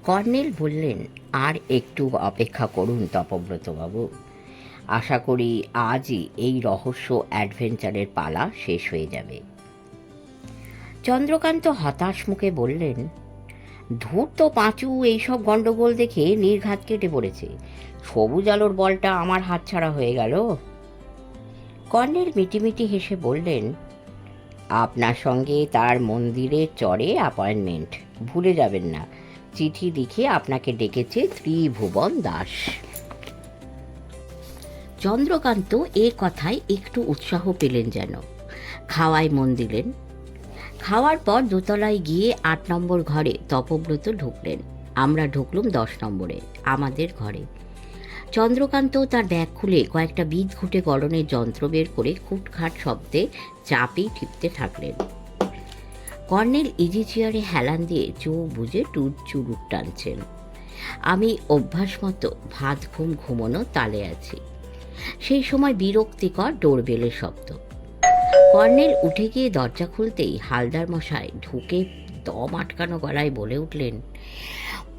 Colonel বললেন, আর একটু অপেক্ষা করুন তপব্রতবাবু। আশা করি আজই এই রহস্য অ্যাডভেঞ্চারের পালা শেষ হয়ে যাবে। চন্দ্রকান্ত হতাশ মুখে বললেন, ধূর্ত পাঁচু এইসব গণ্ডগোল দেখে নির্ঘাত কেটে পড়েছে। সবুজ আলোর বলটা আমার হাতছাড়া হয়ে গেল। কর্নেল মিটিমিটি হেসে বললেন, আপনার সঙ্গে তার মন্দিরের চরে অ্যাপয়েন্টমেন্ট, ভুলে যাবেন না। চিঠি লিখে আপনাকে ডেকেছে ত্রিভুবন দাস। চন্দ্রকান্ত এ কথায় একটু উৎসাহ পেলেন যেন। খাওয়ায় মন দিলেন। খাওয়ার পর দোতলায় গিয়ে ৮ নম্বর ঘরে তপব্রত ঢুকলেন। আমরা ঢুকলুম ১০ নম্বরে, আমাদের ঘরে। চন্দ্রকান্ত তার ব্যাগ খুলে কয়েকটা বীজ ঘুটে গড়নের যন্ত্র বের করে খুটখাট শব্দে চাপেই টিপতে থাকলেন। কর্নেল ইজি চেয়ারে হেলান দিয়ে চোখ বুজে চুরুট টানছেন। আমি অভ্যাস মতো ভাত ঘুমোনো তালে আছি। সেই সময় বিরক্তিকর ডোরবেলের শব্দ। কর্নেল উঠে গিয়ে দরজা খুলতেই হালদার মশাই ঢুকে দম আটকানো গলায় বলে উঠলেন,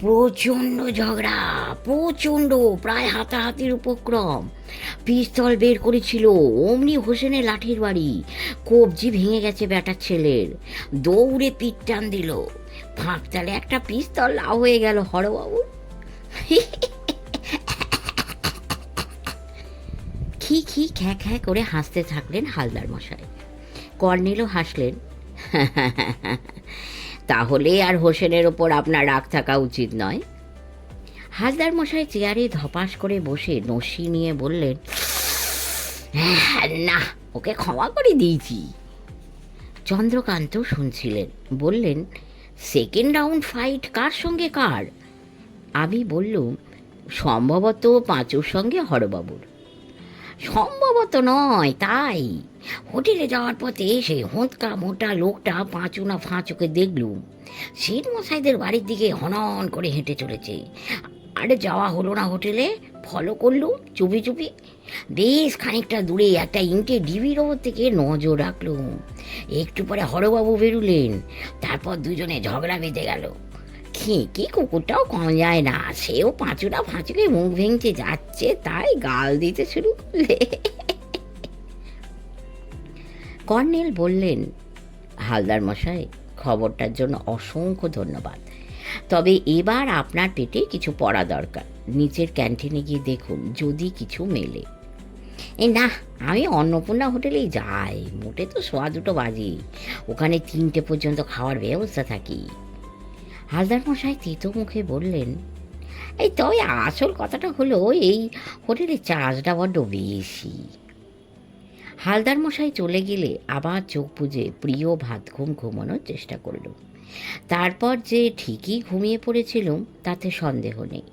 প্রচণ্ড ঝগড়া, প্রচণ্ড, প্রায় হাতাহাতির উপক্রম। পিস্তল বের করেছিল, অমনি হোসেনের লাঠির বাড়ি। কবজি ভেঙে গেছে ব্যাটার ছেলের। দৌড়ে পিঠ টান দিল। ফাঁকতালে একটা পিস্তল লাভ হয়ে গেল হরবাবু। খি খি খ্যা খ্যা করে হাসতে থাকলেন হালদার মশাই। কর্নেলও হাসলেন। তাহলে আর হোসেনের ওপর আপনার রাগ থাকা উচিত নয়। হালদার মশাই চেয়ারে ধপাস করে বসে নসি নিয়ে বললেন, না, ওকে ক্ষমা করে দিয়েছি। চন্দ্রকান্ত শুনছিলেন, বললেন, সেকেন্ড রাউন্ড ফাইট কার সঙ্গে কার? আমি বললুম, সম্ভবত পাঁচুর সঙ্গে হরবাবুর। সম্ভবত নয়, তাই। হোটেলে যাওয়ার পথে সেই হোঁতকা মোটা লোকটা পাঁচু না ফাঁচুকে দেখলুম। সেট মশাইদের বাড়ির দিকে হনন করে হেঁটে চলেছে। আরে যাওয়া হলো না হোটেলে, ফলো করলুম চুপি চুপি। বেশ খানিকটা দূরে একটা ইঁটে ডিবির ওপর থেকে নজর রাখলুম। একটু পরে হরবাবু বেরুলেন। তারপর দুজনে ঝগড়া বেঁধে গেল। খেঁকে কুকুরটাও কম যায় না, সেও পাঁচুটা ফাঁচুকে মুখ ভেঙচে যাচ্ছে, তাই গাল দিতে শুরু করলে। কর্নেল বললেন, হালদার মশাই, খবরটার জন্য অসংখ্য ধন্যবাদ। তবে এবার আপনার পেটে কিছু পড়া দরকার। নিচের ক্যান্টিনে গিয়ে দেখুন যদি কিছু মেলে। না, আমি অন্নপূর্ণা হোটেলেই যাই। মোটে তো 2:15 বাজে। ওখানে 3টে পর্যন্ত খাওয়ার ব্যবস্থা থাকি। হালদার মশাই তেতো মুখে বললেন, তবে আসল কথাটা হলো এই হোটেলে চার্জটা বড্ড বেশি। হালদার মশাই চলে গেলে আবার চোখ বুজে প্রিয় ভাত ঘুমানোর চেষ্টা করল। তারপর যে ঠিকই ঘুমিয়ে পড়েছিলুম তাতে সন্দেহ নেই।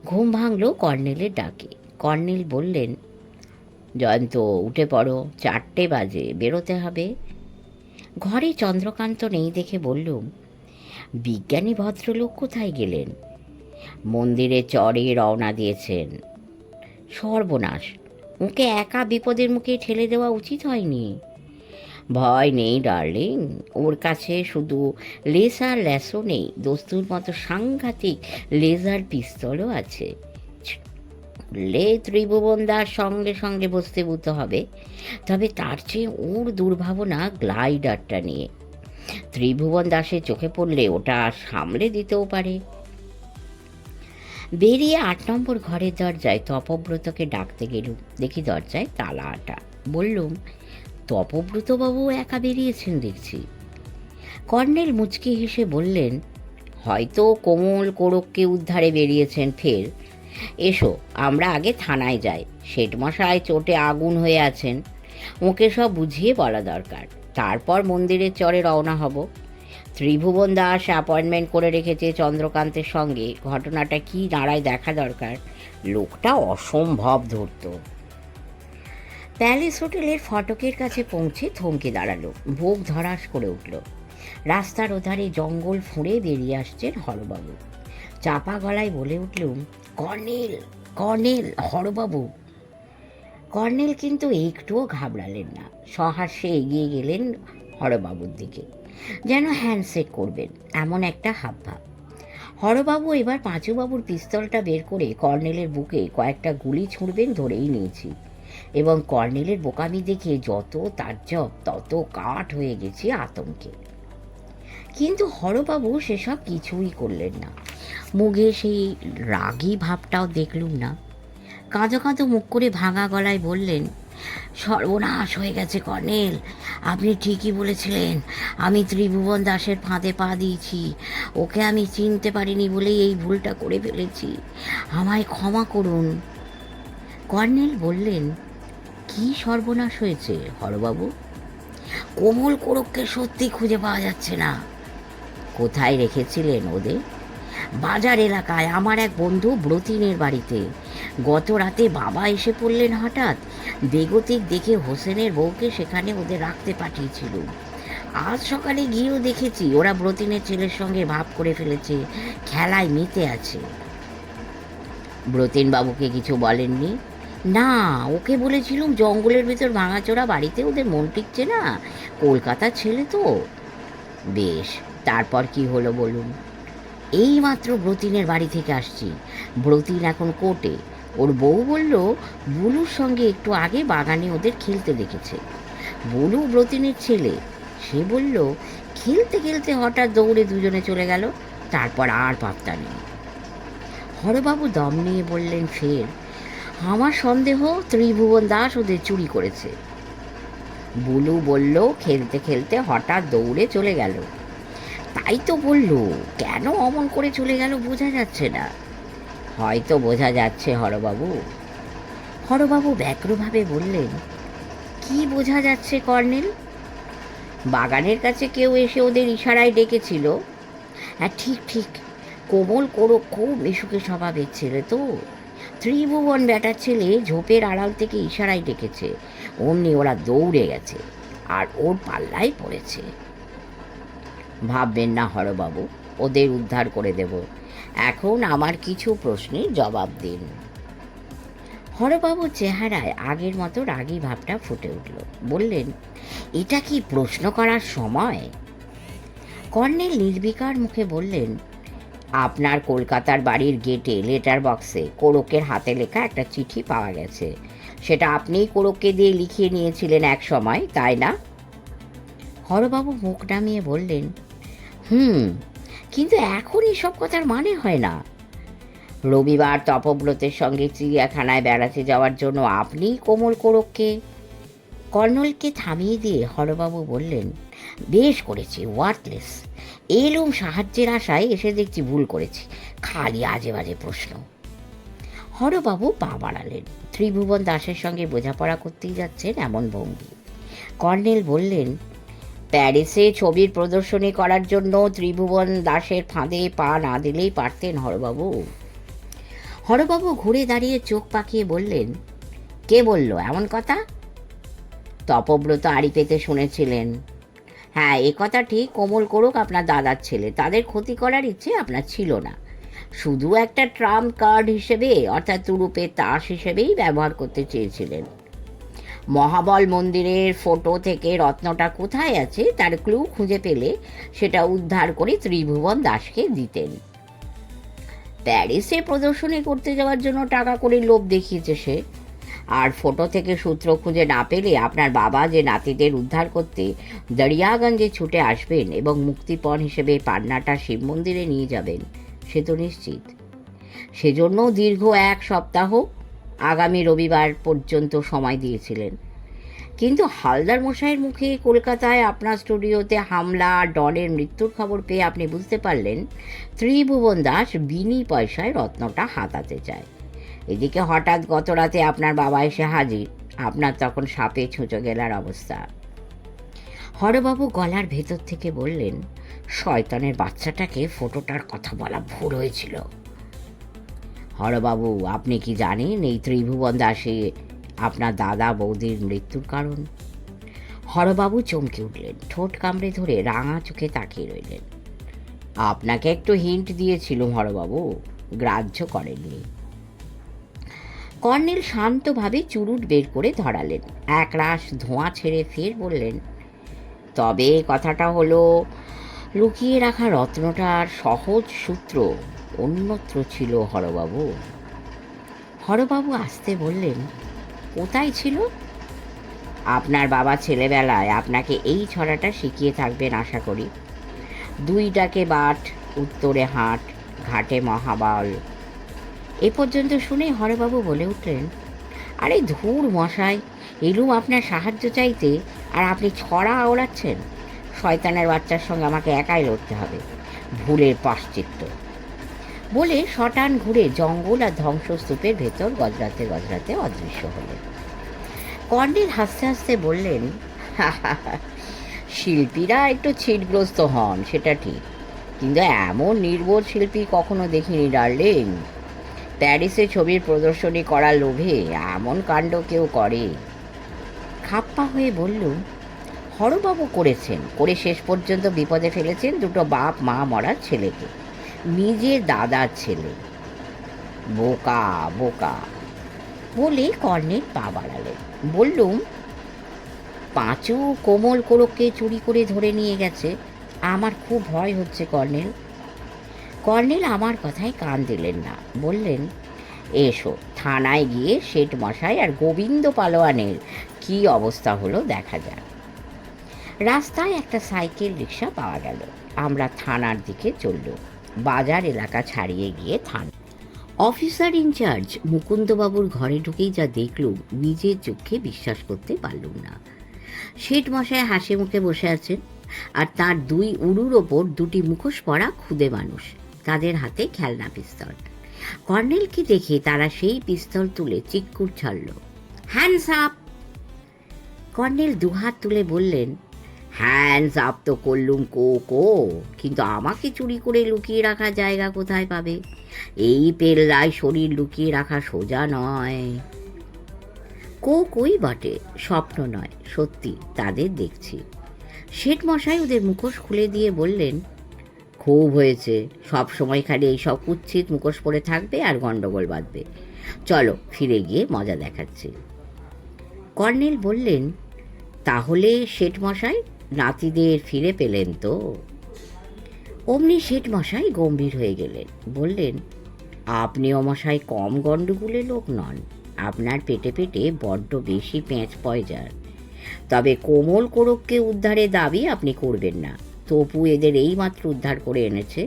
ঘুম ভাঙল কর্নেলের ডাকে। কর্নেল বললেন, জয়ন্ত, উঠে পড়ো, 4টে বাজে, বেরোতে হবে। ঘরে চন্দ্রকান্ত নেই দেখে বললুম, বিজ্ঞানী ভদ্রলোক কোথায় গেলেন? মন্দিরে চরে রওনা দিয়েছেন। সর্বনাশ, ওকে একা বিপদের মুখে ঠেলে দেওয়া উচিত হয়নি। ভয় নেই ডার্লিং, ওর কাছে শুধু লেসার ল্যাসও নেই, দস্তুর মতো সাংঘাতিক লেজার পিস্তলও আছে। ত্রিভুবন দাস সঙ্গে সঙ্গে বস্তিভূত হবে। তবে তার চেয়ে ওর দুর্ভাবনা গ্লাইডারটা নিয়ে। ত্রিভুবন দাসের চোখে পড়লে ওটা সামলে দিতেও পারে। বেরিয়ে 8 নম্বর ঘরের দরজায় তপব্রতকে ডাকতে গেলুম। দেখি দরজায় তালা আটা। বললুম, তপব্রতবাবু একা বেরিয়েছেন দেখছি। কর্নেল মুচকি হেসে বললেন, হয়তো কোমল কোরককে উদ্ধারে বেরিয়েছেন ফের। এসো, আমরা আগে থানায় যাই। শেঠমশাই চোটে আগুন হয়ে আছেন, ওকে সব বুঝিয়ে বলা দরকার। তারপর মন্দিরের চরে রওনা হব। ত্রিভুবন দাস অ্যাপয়েন্টমেন্ট করে রেখেছে চন্দ্রকান্তের সঙ্গে। ঘটনাটা কি দাঁড়ায় দেখা দরকার। লোকটা অসম্ভব ধূর্ত। প্যালেস হোটেলের ফটকের কাছে পৌঁছে থমকে দাঁড়ালো। বুক ধড়াস করে উঠল। রাস্তার ওধারে জঙ্গল ফুঁড়ে বেরিয়ে আসছেন হরবাবু। চাপা গলায় বলে উঠলুম, কর্নেল, কর্নেল, হরবাবু। কর্নেল কিন্তু একটুও ঘাবড়ালেন না। সহাস্যে এগিয়ে গেলেন হরবাবুর দিকে, যেন হ্যান্ডশেক করবেন, এমন একটা হাবভাব। হরবাবু এবার পাঁচুবাবুর পিস্তলটা বের করে কর্নেলের বুকে কয়েকটা গুলি ছুঁড়বেন ধরেই নিয়েছি, এবং কর্নেলের বোকামি দেখে যত তাজ্জব তত কাঠ হয়ে গেছি আতঙ্কে। কিন্তু হরবাবু সেসব কিছুই করলেন না। মুখে সেই রাগী ভাবটাও দেখলুম না। কাঁদো কাঁদো মুখ করে ভাঙা গলায় বললেন, সর্বনাশ হয়ে গেছে কর্নেল, আপনি ঠিকই বলেছিলেন, আমি ত্রিভুবন দাসের ফাঁদে পা দিয়েছি। ওকে আমি চিনতে পারিনি বলেই এই ভুলটা করে ফেলেছি, আমায় ক্ষমা করুন। কর্নেল বললেন, কি সর্বনাশ হয়েছে হরবাবু? কোমল কোরককে সত্যি খুঁজে পাওয়া যাচ্ছে না। কোথায় রেখেছিলেন ওদের? বাজার এলাকায় আমার এক বন্ধু ব্রতিনের বাড়িতে। গত রাতে বাবা এসে পড়লেন হঠাৎ, বেগতিক দেখে হোসেনের বউকে সেখানে ওদের রাখতে পাঠিয়েছিল। আজ সকালে গিয়েও দেখেছি ওরা ব্রতিনের ছেলের সঙ্গে ভাব করে ফেলেছে, খেলায় মেতে আছে। ব্রতিন বাবুকে কিছু বলেননি? না, ওকে বলেছিলুম জঙ্গলের ভেতর ভাঙাচোরা বাড়িতে ওদের মন টিকছে না, কলকাতার ছেলে তো। বেশ, তারপর কি হলো বলুন। এই মাত্র ব্রতিনের বাড়ি থেকে আসছি। ব্রতিন এখন কোর্টে। ওর বউ বলল বুলুর সঙ্গে একটু আগে বাগানে ওদের খেলতে দেখেছে। বুলু ব্রতিনের ছেলে। সে বলল খেলতে খেলতে হঠাৎ দৌড়ে দুজনে চলে গেল, তারপর আর পাত্তা নেই। হরবাবু দম নিয়ে বললেন, ফের আমার সন্দেহ ত্রিভুবন দাস ওদের চুরি করেছে। বুলু বলল খেলতে খেলতে হঠাৎ দৌড়ে চলে গেল। তাই তো বলল, কেন অমন করে চলে গেল বোঝা যাচ্ছে না। হয়তো বোঝা যাচ্ছে হরবাবু। হরবাবু ব্যগ্রভাবে বললেন, কি বোঝা যাচ্ছে কর্নেল? বাগানের কাছে কেউ এসে ওদের ইশারায় ডেকেছিল। হ্যাঁ, ঠিক ঠিক, কোমল কোরক খুব মিশুকে স্বভাবের ছেলে তো। ত্রিভুবন ব্যাটার ছেলে ঝোপের আড়াল থেকে ইশারায় ডেকেছে, অমনি ওরা দৌড়ে গেছে আর ওর পাল্লায় পড়েছে। ভাববেন না হরবাবু, ওদের উদ্ধার করে দেব। এখন আমার কিছু প্রশ্নের জবাব দিন। হরবাবুর চেহারায় আগের মতো রাগী ভাবটা ফুটে উঠল। বললেন, এটা কি প্রশ্ন করার সময়? কর্নেল নির্বিকার মুখে বললেন, আপনার কলকাতার বাড়ির গেটে লেটার বক্সে কোরকের হাতে লেখা একটা চিঠি পাওয়া গেছে। সেটা আপনিই কোরককে দিয়ে লিখিয়ে নিয়েছিলেন এক সময়, তাই না? হরবাবু মুখ নামিয়ে বললেন, কিন্তু এখন এসব কথার মানে হয় না। রবিবার তপব্রতের সঙ্গে চিড়িয়াখানায় বেড়াতে যাওয়ার জন্য আপনিই কোমল কোরককে। কর্নেলকে থামিয়ে দিয়ে হরবাবু বললেন, বেশ করেছি, ওয়ার্থলেস। এলুম সাহায্যের আশায়, এসে দেখছি ভুল করেছি, খালি আজে বাজে প্রশ্ন। হরবাবু পা বাড়ালেন, ত্রিভুবন দাসের সঙ্গে বোঝাপড়া করতেই যাচ্ছেন এমন ভঙ্গি। কর্নেল বললেন, প্যারিসে ছবির প্রদর্শনী করার জন্য ত্রিভুবন দাসের ফাঁদে পা না দিলেই পারতেন হরবাবু। হরবাবু ঘুরে দাঁড়িয়ে চোখ পাকিয়ে বললেন, কে বলল এমন কথা? তপব্রত আড়ি পেতে শুনেছিলেন। হ্যাঁ, এ কথা ঠিক, কোমল কোরক আপনার দাদার ছেলে, তাদের ক্ষতি করার ইচ্ছে আপনার ছিল না। শুধু একটা ট্রাম্প কার্ড হিসেবে, অর্থাৎ তুরুপের তাস হিসেবেই ব্যবহার করতে চেয়েছিলেন। মহাবল মন্দিরের ফটো থেকে রত্নটা কোথায় আছে তার ক্লু খুঁজে পেলে সেটা উদ্ধার করে ত্রিভুবন দাসকে দিতেন। প্যারিসে প্রদর্শনী করতে যাওয়ার জন্য টাকা করে লোভ দেখিয়েছে সে। আর ফটো থেকে সূত্র খুঁজে না পেলে আপনার বাবা যে নাতিদের উদ্ধার করতে দরিয়াগঞ্জে ছুটে আসবেন এবং মুক্তিপণ হিসেবে পান্নাটা শিব মন্দিরে নিয়ে যাবেন, সে তো নিশ্চিত। সেজন্য দীর্ঘ 1 সপ্তাহ, আগামী রবিবার পর্যন্ত সময় দিয়েছিলেন। কিন্তু হালদার মশাইয়ের মুখে কলকাতায় আপনার স্টুডিওতে হামলা, ডনের মৃত্যুর খবর পেয়ে আপনি বুঝতে পারলেন ত্রিভুবন দাস বিনি পয়সায় রত্নটা হাতাতে চায়। এদিকে হঠাৎ গত রাতে আপনার বাবা এসে হাজির, আপনার তখন সাপে ছুঁচো গেলার অবস্থা। হরবাবু গলার ভেতর থেকে বললেন, শয়তানের বাচ্চাটাকে ফটোটার কথা বলা ভুল হয়েছিল। হরবাবু, আপনি কি জানেন এই ত্রিভুবন দাসে আপনার দাদা বৌদির মৃত্যুর কারণ? হরবাবু চমকে উঠলেন, ঠোঁট কামড়ে ধরে রাঙা চোখে তাকিয়ে রইলেন। আপনাকে একটু হিন্ট দিয়েছিলুম হরবাবু, গ্রাহ্য করেননি। কর্নেল শান্তভাবে চুরুট বের করে ধরালেন, একরাশ ধোঁয়া ছেড়ে ফের বললেন, তবে কথাটা হলো লুকিয়ে রাখা রত্নটার সহজ সূত্র অন্যত্র ছিল হরবাবু। হরবাবু আসতে বললেন, কোথায় ছিল? আপনার বাবা ছেলেবেলায় আপনাকে এই ছড়াটা শিখিয়ে থাকবেন আশা করি। 2 ডাকে বাট, উত্তরে হাট, ঘাটে মহাবল। এ পর্যন্ত শুনে হরবাবু বলে উঠলেন, আরে ধুর মশাই, এলুম আপনার সাহায্য চাইতে, আর আপনি ছড়া ওড়াচ্ছেন। শয়তানের বাচ্চার সঙ্গে আমাকে একাই লড়তে হবে, ভুলের পাশ্চিত্য। বলে শটান ঘুরে জঙ্গল আর ধ্বংসস্তূপের ভেতর গজরাতে গজরাতে অদৃশ্য হলেন। কর্নেল হাসতে হাসতে বললেন, শিল্পীরা একটু ছিটগ্রস্ত হন, সেটা ঠিক, কিন্তু এমন নির্বোধ শিল্পী কখনো দেখিনি ডার্লিং। প্যারিসে ছবির প্রদর্শনী করার লোভে এমন কাণ্ড কেউ করে? খাপ্পা হয়ে বলল, হরবাবু করেছেন, করে শেষ পর্যন্ত বিপদে ফেলেছেন 2 বাপ মা মরার ছেলেকে, নিজের দাদার ছেলে। বোকা বোকা। বলে কর্নেল পা বাড়ালেন। বললুম, পাঁচু কোমল কোরককে চুরি করে ধরে নিয়ে গেছে। আমার খুব ভয় হচ্ছে কর্নেল। কর্নেল আমার কথায় কান দিলেন না, বললেন, এসো থানায় গিয়ে শেঠ মশাই আর গোবিন্দ পালোয়ানের কি অবস্থা হলো দেখা যাক। রাস্তায় একটা সাইকেল রিক্সা পাওয়া গেল। আমরা থানার দিকে চলল। বাজার এলাকা ছাড়িয়ে গিয়ে থানা। অফিসার ইনচার্জ মুকুন্দবাবুর ঘরে ঢুকেই যা দেখলুম, নিজের চোখে বিশ্বাস করতে পারলুম না। শেঠ মশাই হাসি মুখে বসে আছেন, আর তার 2 উরুর ওপর 2টি মুখোশ পরা খুদে মানুষ, তাদের হাতে খেলনা পিস্তল। কর্নেলকে দেখে তারা সেই পিস্তল তুলে চিৎকার ছাড়ল, হ্যান্ডস আপ! কর্নেল 2 হাত তুলে বললেন, হ্যান্ডস আপ তো করলুম কো, কিন্তু আমাকে চুরি করে লুকিয়ে রাখা জায়গা কোথায় পাবে? এই পেল্লায় শরীর লুকিয়ে রাখা সোজা নয়। কই বটে, স্বপ্ন নয়, সত্যি, তাদের দেখছি। শেঠ মশাই ওদের মুখোশ খুলে দিয়ে বললেন, খুব হয়েছে, সব সময় খালি এইসব কুৎসিত মুখোশ পরে থাকবে আর গন্ডগোল বাঁধবে। চলো ফিরে গিয়ে মজা দেখাচ্ছি। কর্নেল বললেন, তাহলে শেঠ মশাই নাতিদের ফিরে পেলেন তো? অমনি শেঠ মশাই গম্ভীর হয়ে গেলেন, বললেন, আপনিও মশাই কম গণ্ডগোলের লোক নন। আপনার পেটে পেটে বড্ড বেশি পেঁচ পয়জার। তবে কোমল কোরককে উদ্ধারের দাবি আপনি করবেন না। তপু এদের এইমাত্র উদ্ধার করে এনেছে,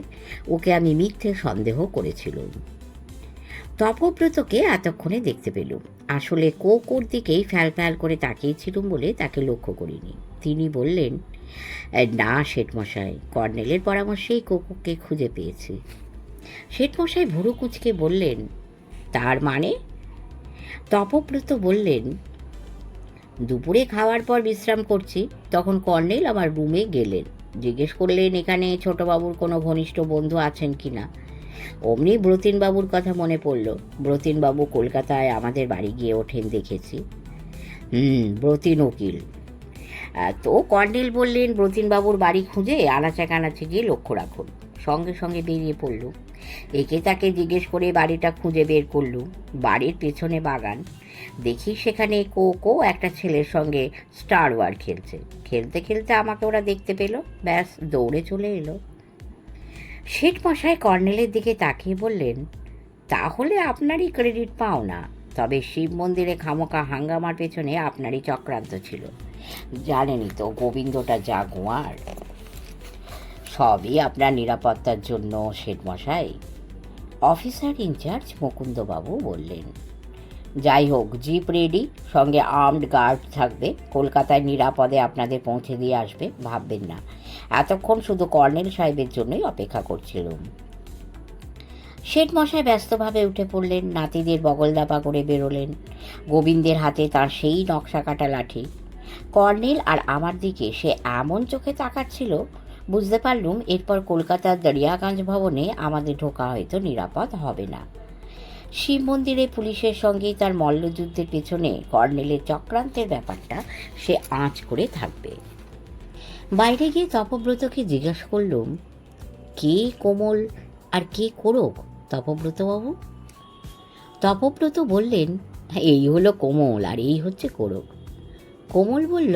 ওকে আমি মিথ্যে সন্দেহ করেছিলাম। তপব্রতকে এতক্ষণে দেখতে পেলুম। আসলে কোর দিকেই ফ্যাল ফ্যাল করে তাকিয়েছিলুম বলে তাকে লক্ষ্য করিনি। তিনি বললেন, না শেঠমশাই, কর্নেলের পরামর্শেই কোকে খুঁজে পেয়েছি। শেঠমশাই ভুরু কুঁচকে বললেন, তার মানে? তপব্রত বললেন, দুপুরে খাওয়ার পর বিশ্রাম করছি, তখন কর্নেল আমার রুমে গেলেন। জিজ্ঞেস করলেন এখানে ছোটবাবুর কোনো ঘনিষ্ঠ বন্ধু আছেন কি না। অমনি ব্রতিনবাবুর কথা মনে পড়ল। ব্রতিনবাবু কলকাতায় আমাদের বাড়ি গিয়ে ওঠেন দেখেছি। ব্রতিন উকিল। তো কর্নেল বললেন, ব্রতিনবাবুর বাড়ি খুঁজে আনাচে কানাচে গিয়ে লক্ষ্য রাখুন। সঙ্গে সঙ্গে বেরিয়ে পড়ল। একে তাকে জিজ্ঞেস করে বাড়িটা খুঁজে বের করলুম। বাড়ির পেছনে বাগান। দেখি সেখানে কো একটা ছেলের সঙ্গে স্টার ওয়ার খেলছে। খেলতে খেলতে আমাকে ওরা দেখতে পেল, ব্যাস দৌড়ে চলে এলো। শেঠ মশাই কর্নেলের দিকে তাকিয়ে বললেন, তাহলে আপনারই ক্রেডিট পাও না। তবে শিব মন্দিরে খামোকা হাঙ্গামার পেছনে আপনারই চক্রান্ত ছিল। জানেনই তো গোবিন্দটা যা গোয়ার। সবই আপনার নিরাপত্তার জন্য শেঠ মশাই। অফিসার ইনচার্জ মুকুন্দবাবু বললেন, যাই হোক, জিপ রেডি, সঙ্গে আর্মড গার্ড থাকবে। কলকাতায় নিরাপদে আপনাদের পৌঁছে দিয়ে আসবে, ভাববেন না। এতক্ষণ শুধু কর্নেল সাহেবের জন্যই অপেক্ষা করছিলাম। শেঠ মশাই ব্যস্তভাবে উঠে পড়লেন, নাতিদের বগলদাপা করে বেরোলেন। গোবিন্দের হাতে তার সেই নকশা কাটা লাঠি। কর্নেল আর আমার দিকে সে এমন চোখে তাকাচ্ছিল, বুঝতে পারলুম এরপর কলকাতার দরিয়াগঞ্জ ভবনে আমাদের ঢোকা হয়তো নিরাপদ হবে না। শিব মন্দিরে পুলিশের সঙ্গেই তার মল্লযুদ্ধের পেছনে কর্নেলের চক্রান্তের ব্যাপারটা সে আঁচ করে থাকবে। বাইরে গিয়ে তপব্রতকে জিজ্ঞাসা করলুম, কে কোমল আর কে কোরক তপব্রতবাবু? তপব্রত বললেন, এই হলো কোমল আর এই হচ্ছে কোরক। কোমল বলল,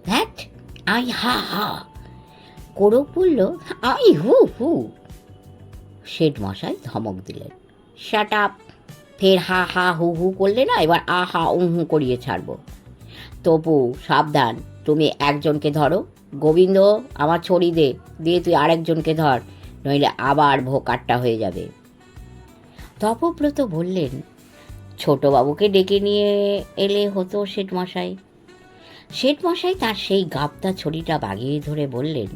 ধ্যাট, আই হা হা। কোরক বলল, আই হু হু। শেঠ মশাই ধমক দিলেন, শাট আপ। ফের হা হা হু হু করলে না, এবার আ হা হু করিয়ে ছাড়বো। তপু সাবধান, তুমি একজনকে ধরো। গোবিন্দ, আমার ছড়ি দে, দিয়ে তুই আরেকজনকে ধর, নইলে আবার ভোকাট্টা হয়ে যাবে। তপব্রত বললেন, ছোটবাবুকে ডেকে নিয়ে এলে হতো শেঠমশাই। শেঠমশাই তার সেই গাবদা ছড়িটা বাগিয়ে ধরে বললেন,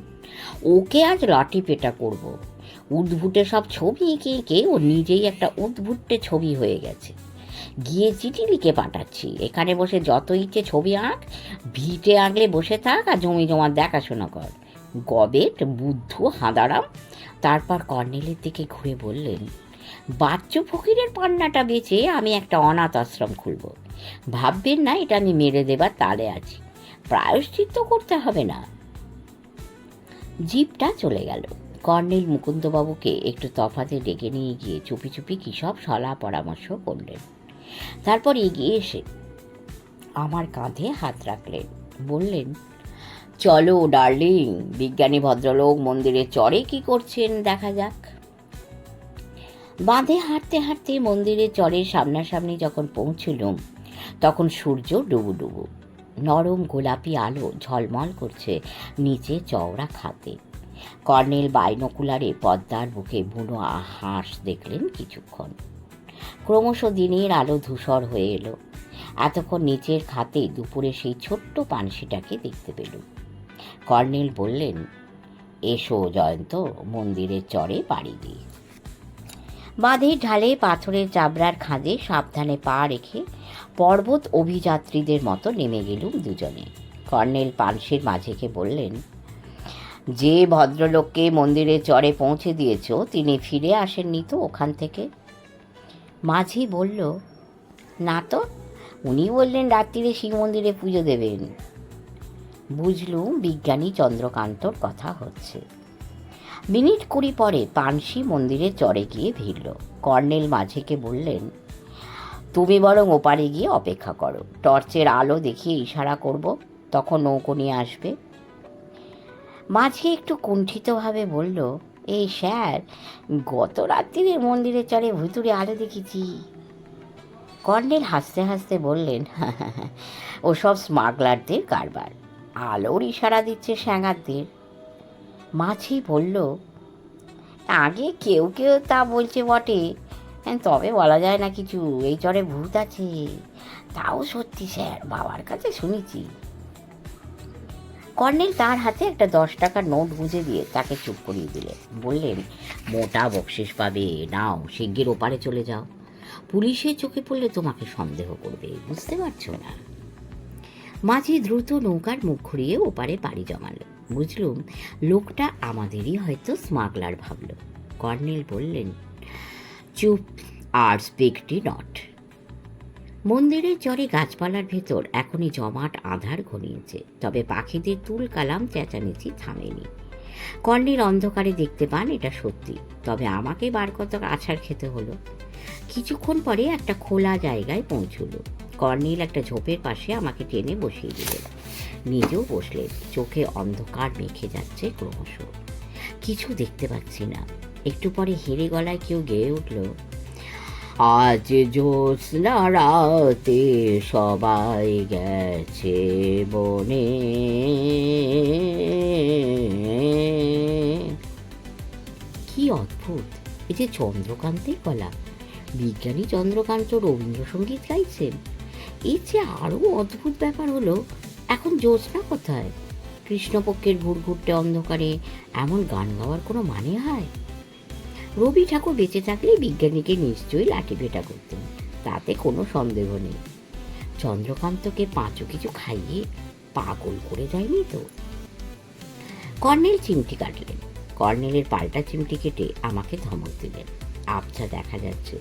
ওকে আজ লাঠি পেটা করব। উদ্ভুটে সব ছবি এঁকে এঁকে ও নিজেই একটা উদ্ভুটে ছবি হয়ে গেছে। গিয়ে চিঠি লিখে পাঠাচ্ছি, এখানে বসে যত ইচ্ছে ছবি আঁক, ভিটে আঁকলে বসে থাক আর জমি জমা দেখাশোনা কর। গবেট বুদ্ধ হাঁদারাম। তারপর কর্নেলের দিকে ঘুরে বললেন, বাচ্চু ফকিরের পান্নাটা বেচে আমি একটা অনাথ আশ্রম খুলব। ভাববেন না এটা আমি মেরে দেবার তালে আছি, প্রায়শ্চিত্ত করতে হবে না। জিপটা চলে গেল। কর্নেল মুকুন্দবাবুকে একটু তফাতে ডেকে নিয়ে গিয়ে চুপি চুপি কী সব সলা পরামর্শ করলেন। তারপর এগিয়ে এসে আমার কাঁধে হাত রাখলেন, বললেন, চলো ডার্লিং, বিজ্ঞানী ভদ্রলোক মন্দিরের চরে কি করছেন দেখা যাক। বাঁধে হাঁটতে হাঁটতে মন্দিরের চরের সামনাসামনি যখন পৌঁছলুম, তখন সূর্য ডুবু ডুবু। নরম গোলাপি আলো ঝলমল করছে নিচে চওড়া খাতে। কর্নেল বাইনোকুলারে পদ্মার বুকে বুনো হাঁস দেখলেন কিছুক্ষণ। ক্রমশ দিনের আলো ধূসর হয়ে এলো। এতক্ষণ নিচের খাতে দুপুরে সেই ছোট্ট পানসিটাকে দেখতে পেলুম। কর্নেল বললেন, এসো জয়ন্ত, মন্দিরের চরে পাড়ি দিই। বাঁধের ঢালে পাথরের চাবড়ার খাঁজে সাবধানে পা রেখে পর্বত অভিযাত্রীদের মতো নেমে গেলুম দুজনে। কর্নেল পানসির মাঝিকে বললেন, যে ভদ্রলোককে মন্দিরের চরে পৌঁছে দিয়েছ তিনি ফিরে আসেননি তো ওখান থেকে? মাঝি বলল, না তো, উনি বললেন রাত্রিরে শিব মন্দিরে পুজো দেবেন। বুঝলুম বিজ্ঞানী চন্দ্রকান্তর কথা হচ্ছে। মিনিট 20 পরে পানসি মন্দিরের চরে গিয়ে ভিড়ল। কর্নেল মাঝিকে বললেন, তুমি বরং ওপারে গিয়ে অপেক্ষা করো, টর্চের আলো দেখিয়ে ইশারা করব, তখন নৌকো নিয়ে আসবে। মাঝি একটু কুণ্ঠিতভাবে বলল, এই স্যার, গত রাত্রিরে মন্দিরের চরে ভুতুড়ে আলো দেখেছি। কর্নেল হাসতে হাসতে বললেন, ওসব স্মাগলারদের কারবার, আলোর ইশারা দিচ্ছে স্যাঙারদের। মাঝি বলল, আগে কেউ কেউ তা বলছে বটে, তবে বলা যায় না কিছু, এই চরে ভূত আছে। তাও সত্যি স্যার, বাবার কাছে শুনেছি। কর্নেল তার হাতে একটা 10 টাকার নোট গুঁজে দিয়ে তাকে চুপ করিয়ে দিলেন। বললেন, মোটা বকশিস পাবে, নাও, শিগগির ওপারে চলে যাও। পুলিশের চোখে পড়লে তোমাকে সন্দেহ করবে, বুঝতে পারছো না? মাঝি দ্রুত নৌকার মুখ ঘুরিয়ে ওপারে পাড়ি জমাল। বুঝলুম লোকটা আমাদেরই হয়তো স্মাগলার ভাবল। কর্নেল বললেন, চুপ আর স্পিকটি নট। মন্দিরের চরে গাছপালার ভেতর এখনই জমাট আঁধার ঘনিয়েছে, তবে পাখিদের তুল কালাম চেঁচামেচি থামেনি। কর্নেল অন্ধকারে দেখতে পান এটা সত্যি, তবে আমাকে বার কত আছাড় খেতে হলো। কিছুক্ষণ পরে একটা খোলা জায়গায় পৌঁছল। কর্নেল একটা ঝোপের পাশে আমাকে টেনে বসিয়ে দিলেন, নিজেও বসলেন। চোখে অন্ধকার মেখে যাচ্ছে ক্রমশ, কিছু দেখতে পাচ্ছি না। একটু পরে হেরে গলায় কেউ গেয়ে উঠল, আজ জ্যোৎস্না রাতে সবাই গেছে বনে। কি অদ্ভুত, এই যে চন্দ্রকান্তের গলা! বিজ্ঞানী চন্দ্রকান্ত রবীন্দ্রসঙ্গীত গাইছেন। এর যে আরও অদ্ভুত ব্যাপার হলো, এখন জ্যোৎস্না কোথায়? কৃষ্ণপক্ষের ঘুরঘুরটে অন্ধকারে এমন গান গাওয়ার কোনো মানে হয়? রবি ঠাকুর বেঁচে থাকলে বিজ্ঞানীকে নিশ্চয়ই লাঠি পেটা করতেন, তাতে কোনো সন্দেহ নেই। চন্দ্রকান্তকে পাঁচও কিছু খাইয়ে পাগল করে যায়নি তো? কর্নেল চিমটি কাটলেন। কর্নেলের পাল্টা চিমটি কেটে আমাকে ধমক দিলেন, আবছা দেখা যাচ্ছে।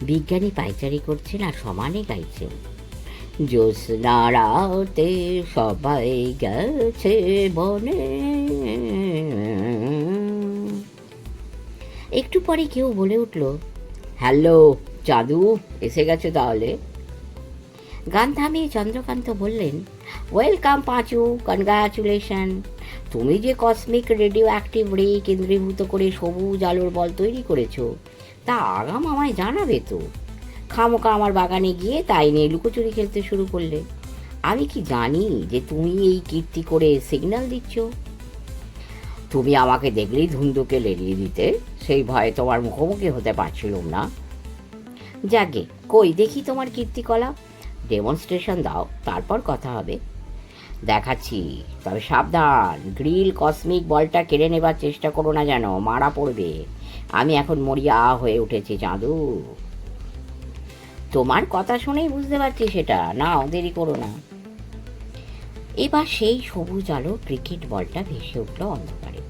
বিজ্ঞানী পাইচারি করছেন আর সমানে গাইছেন, জ্যোৎস্না রাতে সবাই গেছে বনে। একটু পরে কেউ বলে উঠল, হ্যালো চাঁদু, এসে গেছে তাহলে? গান থামিয়ে চন্দ্রকান্ত বললেন, ওয়েলকাম পাঁচু, কনগ্রাচুলেশন। তুমি যে কসমিক রেডিও অ্যাক্টিভ রে কেন্দ্রীভূত করে সবুজ আলোর বল তৈরি করেছো, তা আগাম আমায় জানাবে তো। খামোকা আমার বাগানে গিয়ে তাই নিয়ে লুকোচুরি খেলতে শুরু করলে। আমি কি জানি যে তুমি এই কীর্তি করে সিগন্যাল দিচ্ছ? তুমি আমাকে দেখলেই ধুন্দুকে লেলিয়ে দিতে, সেই ভয়ে তোমার মুখোমুখি হতে পারছিলুম না। যাকে কই দেখি তোমার কীর্তিকলাপ, ডেমনস্ট্রেশন দাও, তারপর কথা হবে। দেখাচ্ছি, তবে সাবধান, গ্রিল কসমিক বলটা কেড়ে নেবার চেষ্টা করো না, যেন মারা পড়বে। আমি এখন মরিয়া হয়ে উঠেছি চাঁদু। তোমার কথা শুনেই বুঝতে পারছি সেটা, নাও দেরি করো না। এবার সেই সবুজ আলো ক্রিকেট বলটা ভেসে উঠল অন্ধকারে,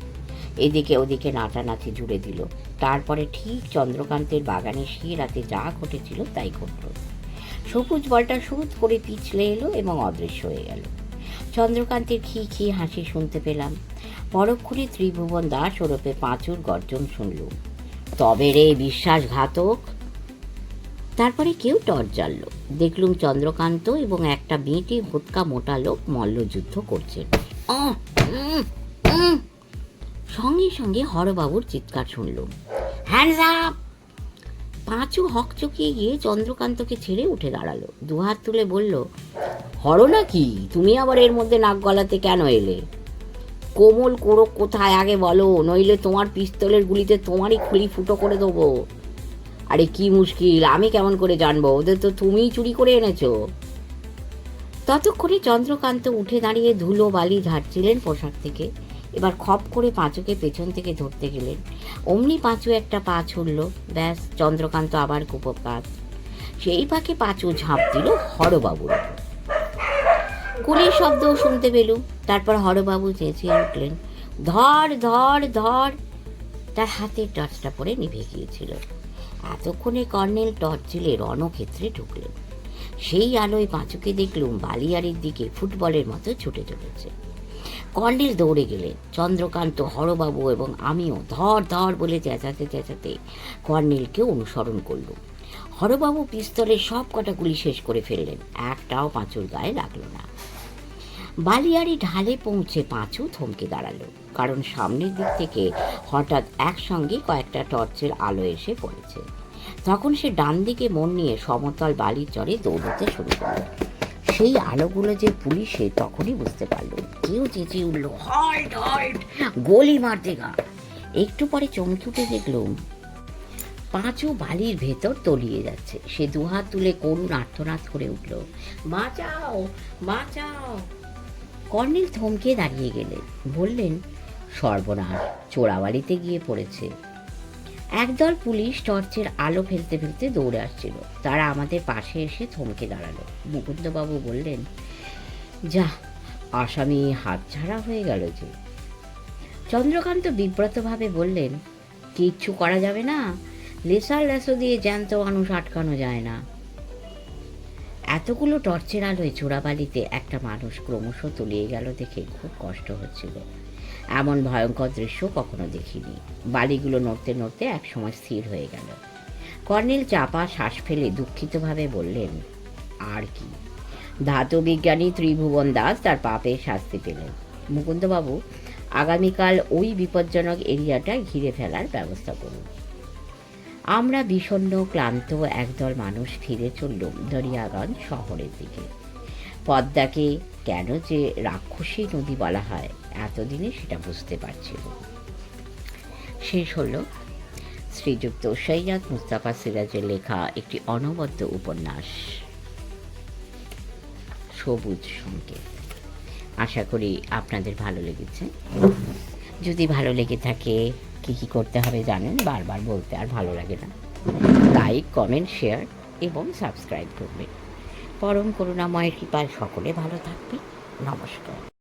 এদিকে ওদিকে নাচানাচি জুড়ে দিল। তারপরে ঠিক চন্দ্রকান্তের বাগানে সে রাতে যা ঘটেছিল তাই ঘটল। সবুজ বলটা সুদ করে পিছলে এলো এবং অদৃশ্য হয়ে গেল। চন্দ্রকান্তের খি হাসি শুনতে পেলাম। পরক্ষণে ত্রিভুবন দাস ওরফে পাঁচুর গর্জন শুনলুম, তবে রে বিশ্বাসঘাতক। তারপরে কেউ টর্চ জ্বালল। দেখলুম চন্দ্রকান্ত এবং একটা বেঁটে ভোটকা মোটা লোক মল্লযুদ্ধ করছেন। সঙ্গে সঙ্গে হরবাবুর চিৎকার শুনলুম, হ্যান্ডস আপ! পাঁচু হকচকিয়ে গিয়ে চন্দ্রকান্তকে ছেড়ে উঠে দাঁড়ালো, দুহাত তুলে বলল, হর নাকি? তুমি আবার এর মধ্যে নাক গলাতে কেন এলে? কোমল কোড়ক কোথায় আগে বলো, নইলে তোমার পিস্তলের গুলিতে তোমারই খুলি ফুটো করে দেবো। আরে কি মুশকিল, আমি কেমন করে জানবো? ওদের তো তুমিই চুরি করে এনেছো। ততক্ষণে চন্দ্রকান্ত উঠে দাঁড়িয়ে ধুলো বালি ঝাড়ছিলেন পোশাক থেকে। এবার খপ করে পাঁচুকে পেছন থেকে ধরতে গেলেন। অমনি পাঁচু একটা পা ছুড়ল, ব্যাস, চন্দ্রকান্ত আবার কুপকাত। সেই পাকে পাঁচু ঝাঁপ দিল হরবাবুর। গুলির শব্দও শুনতে পেলুম। তারপর হরবাবু চেঁচিয়ে উঠলেন, ধর ধর ধর! তার হাতের টর্চটা পরে নিভে গিয়েছিল। এতক্ষণে কর্নেল টর্চ জ্বেলে রণক্ষেত্রে ঢুকলেন। সেই আলোয় পাঁচুকে দেখলুম বালিয়াড়ির দিকে ফুটবলের মতো ছুটে চলেছে। কর্নেল দৌড়ে গেলেন। চন্দ্রকান্ত, হরবাবু এবং আমিও ধর ধর বলে চেঁচাতে চেঁচাতে কর্নেলকে অনুসরণ করলুম। হরবাবু পিস্তলের সব কটা গুলি শেষ করে ফেললেন, একটাও পাঁচুর গায়ে লাগলো না। বালিয়াড়ি ঢালে পৌঁছে পাঁচু থমকে দাঁড়ালো, কারণ সামনের দিক থেকে হঠাৎ একসঙ্গে কয়েকটা টর্চের আলো এসে পড়েছে। তখন সে ডান দিকে মন নিয়ে সমতল বালির চরে দৌড়তে শুরু করল। সেই আলোগুলো যে পুলিশে, তখনই বুঝতে পারল। কেউ চেঁচিয়ে উঠল, হল্ট হল্ট, গোলি মারতে গা! একটু পরে চমকে উঠে দেখলুম পাঁচু বালির ভেতর তলিয়ে যাচ্ছে। সে দুহাত তুলে করুণ আর্তনাদ করে উঠল, বাঁচাও বাঁচাও! কর্নেল থমকে দাঁড়িয়ে গেলেন, বললেন, সর্বনাশ, চোরাবাড়িতে গিয়ে পড়েছে। একদল পুলিশ টর্চের আলো ফেলতে ফেলতে দৌড়ে আসছিল। তারা আমাদের পাশে এসে থমকে দাঁড়ালো। মুকুন্দবাবু বললেন, যা, আসামি হাতছাড়া হয়ে গেল যে। চন্দ্রকান্ত বিব্রতভাবে বললেন, কিচ্ছু করা যাবে না, লেসার লেসো দিয়ে জ্যান্ত মানুষ আটকানো যায় না। এতগুলো টর্চের আলোয় চোরাবালিতে একটা মানুষ ক্রমশ তলিয়ে গেল দেখে খুব কষ্ট হচ্ছিল। এমন ভয়ঙ্কর দৃশ্য কখনো দেখিনি। বালিগুলো নড়তে নড়তে একসময় স্থির হয়ে গেল। কর্নেল চাপা শ্বাস ফেলে দুঃখিতভাবে বললেন, আর কি? ধাতুবিজ্ঞানী ত্রিভুবন দাস তার পাপের শাস্তি পেলেন। মুকুন্দবাবু, আগামীকাল ওই বিপজ্জনক এরিয়াটা ঘিরে ফেলার ব্যবস্থা করুন। আমরা বিষণ্ণ ক্লান্ত একদল মানুষ ফিরে চললুম দরিয়াগঞ্জ শহরের দিকে। পদ্মাকে কেন যে রাক্ষসী নদী বলা হয় এতদিনে সেটা বুঝতে পারছিল। শেষ হলো শ্রীযুক্ত সৈয়দ মুস্তাফা সিরাজের লেখা একটি অনবদ্য উপন্যাস সবুজ সংকেত। আশা করি আপনাদের ভালো লেগেছে। যদি ভালো লেগে থাকে, কী করতে হবে জানেন, বারবার বলতে আর ভালো লাগে না। লাইক, কমেন্ট, শেয়ার এবং সাবস্ক্রাইব করবেন। পরম করুণাময়ের কৃপায় সকলে ভালো থাকবে। নমস্কার।